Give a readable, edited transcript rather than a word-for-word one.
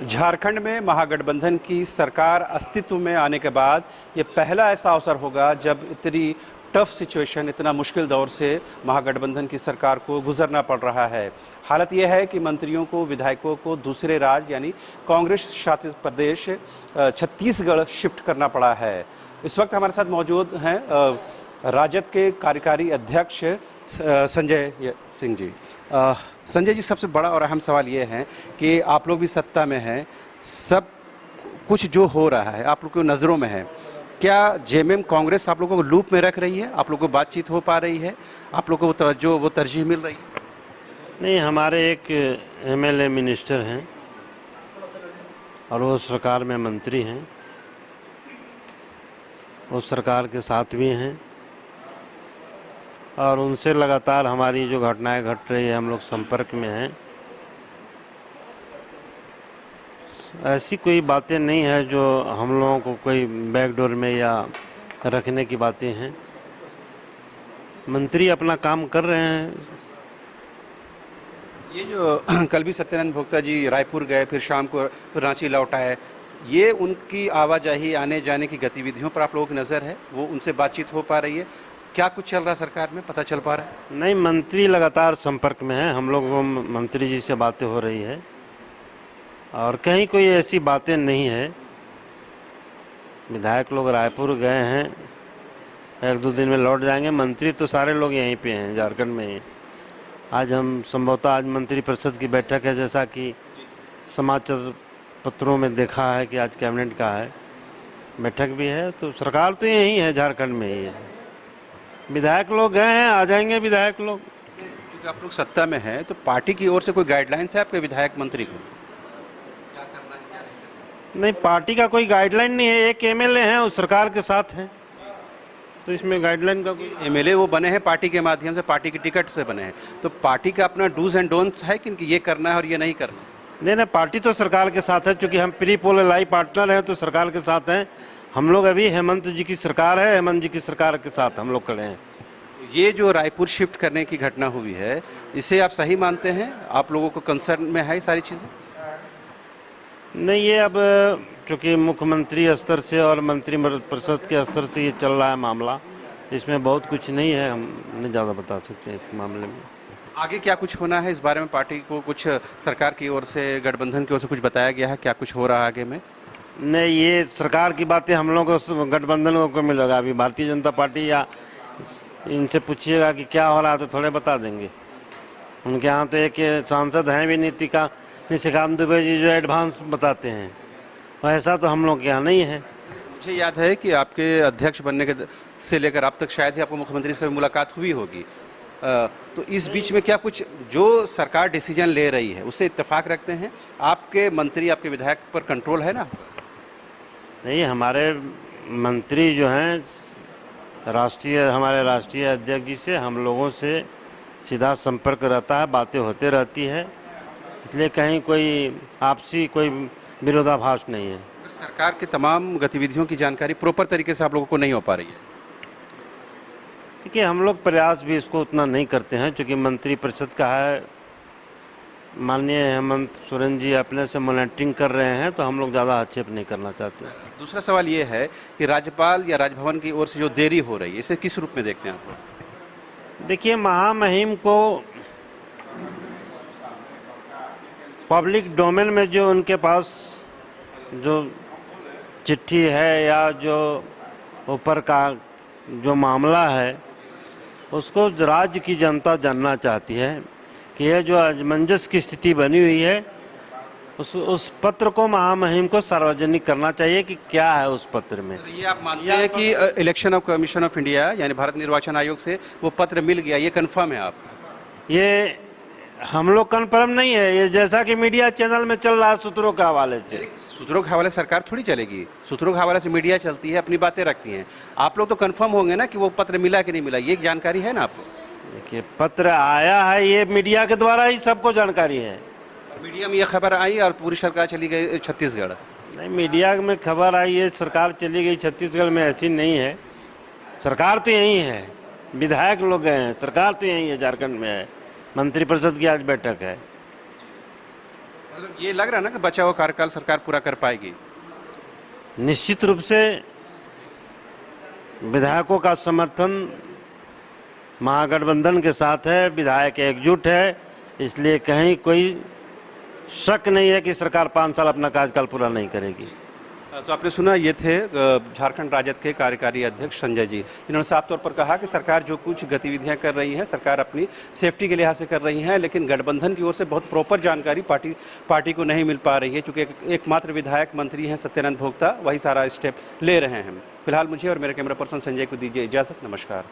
झारखंड में महागठबंधन की सरकार अस्तित्व में आने के बाद ये पहला ऐसा अवसर होगा जब इतनी टफ सिचुएशन, इतना मुश्किल दौर से महागठबंधन की सरकार को गुजरना पड़ रहा है। हालत यह है कि मंत्रियों को, विधायकों को दूसरे राज्य यानी कांग्रेस शासित प्रदेश छत्तीसगढ़ शिफ्ट करना पड़ा है। इस वक्त हमारे साथ मौजूद हैं राजद के कार्यकारी अध्यक्ष संजय सिंह जी। संजय जी, सबसे बड़ा और अहम सवाल ये है कि आप लोग भी सत्ता में हैं, सब कुछ जो हो रहा है आप लोग की नज़रों में है। क्या जेएमएम कांग्रेस आप लोगों को लूप में रख रही है? आप लोगों को बातचीत हो पा रही है? आप लोगों को तवज्जो, वो तरजीह मिल रही है? नहीं, हमारे एक एमएलए मिनिस्टर हैं और वो सरकार में मंत्री हैं, वो सरकार के साथ भी हैं और उनसे लगातार हमारी जो घटनाएं घट रही है हम लोग संपर्क में हैं। ऐसी कोई बातें नहीं है जो हम लोगों को कोई बैकडोर में या रखने की बातें हैं। मंत्री अपना काम कर रहे हैं। ये जो कल भी सत्यानंद भोक्ता जी रायपुर गए, फिर शाम को रांची लौट आए, ये उनकी आवाजाही, आने जाने की गतिविधियों पर आप लोगों की नज़र है? वो उनसे बातचीत हो पा रही है? क्या कुछ चल रहा है सरकार में, पता चल पा रहा है? नहीं, मंत्री लगातार संपर्क में हैं, हम लोग वो मंत्री जी से बातें हो रही है और कहीं कोई ऐसी बातें नहीं है। विधायक लोग रायपुर गए हैं, एक दो दिन में लौट जाएंगे। मंत्री तो सारे लोग यहीं पे हैं, झारखंड में ही। आज हम संभवतः आज मंत्री परिषद की बैठक है, जैसा कि समाचार पत्रों में देखा है कि आज कैबिनेट का है, बैठक भी है। तो सरकार तो यहीं है, झारखंड में ही है। विधायक लोग गए हैं, आ जाएंगे विधायक लोग। क्योंकि आप लोग सत्ता में हैं, तो पार्टी की ओर से कोई गाइडलाइंस है आपके विधायक मंत्री को? क्या करना है, क्या नहीं करना? नहीं, पार्टी का कोई गाइडलाइन नहीं है। एक एमएलए हैं, वो सरकार के साथ हैं, तो इसमें गाइडलाइन का कोई। एमएलए वो बने हैं पार्टी के माध्यम से, पार्टी की टिकट से बने हैं, तो पार्टी का अपना डूज एंड डोंट्स है कि ये करना है और ये नहीं करना है? नहीं, पार्टी तो सरकार के साथ है, क्योंकि हम प्री पोल एलाई पार्टनर हैं, तो सरकार के साथ हैं हम लोग। अभी हेमंत जी की सरकार है, हेमंत जी की सरकार के साथ हम लोग खड़े हैं। ये जो रायपुर शिफ्ट करने की घटना हुई है, इसे आप सही मानते हैं? आप लोगों को कंसर्न में है सारी चीज़ें? नहीं, ये अब चूँकि मुख्यमंत्री स्तर से और मंत्री परिषद के स्तर से ये चल रहा है मामला, इसमें बहुत कुछ नहीं है, हम नहीं ज़्यादा बता सकते हैं इस मामले में। आगे क्या कुछ होना है इस बारे में? पार्टी को कुछ सरकार की ओर से, गठबंधन की ओर से कुछ बताया गया है? क्या कुछ हो रहा है आगे में? नहीं, ये सरकार की बातें हम लोगों को, गठबंधन को मिलेगा। अभी भारतीय जनता पार्टी या इनसे पूछिएगा कि क्या हो रहा है तो थोड़े बता देंगे। उनके यहाँ तो एक सांसद हैं भी, निशिकांत दुबे जी, जो एडवांस बताते हैं, ऐसा तो हम लोग के यहाँ नहीं है। मुझे याद है कि आपके अध्यक्ष बनने के से लेकर अब तक शायद ही आपको मुख्यमंत्री से कभी मुलाकात हुई होगी। तो इस बीच में क्या कुछ जो सरकार डिसीजन ले रही है उससे इत्तेफाक रखते हैं? आपके मंत्री, आपके विधायक पर कंट्रोल है ना? नहीं, हमारे मंत्री जो हैं हमारे राष्ट्रीय अध्यक्ष जी से हम लोगों से सीधा संपर्क रहता है, बातें होते रहती है, इसलिए कहीं कोई आपसी कोई विरोधाभास नहीं है। सरकार के तमाम गतिविधियों की जानकारी प्रॉपर तरीके से आप लोगों को नहीं हो पा रही है? देखिए, हम लोग प्रयास भी इसको उतना नहीं करते हैं, क्योंकि मंत्री परिषद का है, माननीय हेमंत सोरेन जी अपने से मॉनिटरिंग कर रहे हैं, तो हम लोग ज़्यादा आक्षेप नहीं करना चाहते। दूसरा सवाल ये है कि राज्यपाल या राजभवन की ओर से जो देरी हो रही है, इसे किस रूप में देखते हैं आप लोग? देखिए, महामहिम को पब्लिक डोमेन में जो उनके पास जो चिट्ठी है या जो ऊपर का जो मामला है, उसको राज्य की जनता जानना चाहती है कि यह जो असमंजस की स्थिति बनी हुई है, उस पत्र को महामहिम को सार्वजनिक करना चाहिए कि क्या है उस पत्र में। ये आप मानते हैं कि election of commission of India यानी भारत निर्वाचन आयोग से वो पत्र मिल गया, ये कंफर्म है आप? ये हम लोग कन्फर्म नहीं है, ये जैसा कि मीडिया चैनल में चल रहा है सूत्रों के हवाले से। सूत्रों के हवाले सरकार थोड़ी चलेगी, सूत्रों के हवाले से मीडिया चलती है, अपनी बातें रखती हैं। आप लोग तो कंफर्म होंगे ना कि वो पत्र मिला कि नहीं मिला, ये जानकारी है ना आपको? देखिए, पत्र आया है, ये मीडिया के द्वारा ही सबको जानकारी है। मीडिया में ये खबर आई और पूरी सरकार चली गई छत्तीसगढ़? नहीं, मीडिया में खबर आई है सरकार चली गई छत्तीसगढ़ में, ऐसी नहीं है। सरकार तो यहीं है, विधायक लोग गए हैं, सरकार तो यहीं है, झारखंड में है। मंत्रिपरिषद की आज बैठक है। मतलब ये लग रहा है ना कि बचा हुआ कार्यकाल सरकार पूरा कर पाएगी। निश्चित रूप से विधायकों का समर्थन महागठबंधन के साथ है, विधायक एकजुट है, इसलिए कहीं कोई शक नहीं है कि सरकार 5 साल अपना कार्यकाल पूरा नहीं करेगी। तो आपने सुना, ये थे झारखंड राजद के कार्यकारी अध्यक्ष संजय जी, जिन्होंने साफ तौर पर कहा कि सरकार जो कुछ गतिविधियां कर रही है सरकार अपनी सेफ्टी के लिहाज से कर रही है, लेकिन गठबंधन की ओर से बहुत प्रॉपर जानकारी पार्टी को नहीं मिल पा रही है, क्योंकि एकमात्र विधायक मंत्री हैं सत्यानंद भोक्ता, वही सारा स्टेप ले रहे हैं। फिलहाल मुझे और मेरे कैमरा पर्सन संजय को दीजिए इजाज़त। नमस्कार।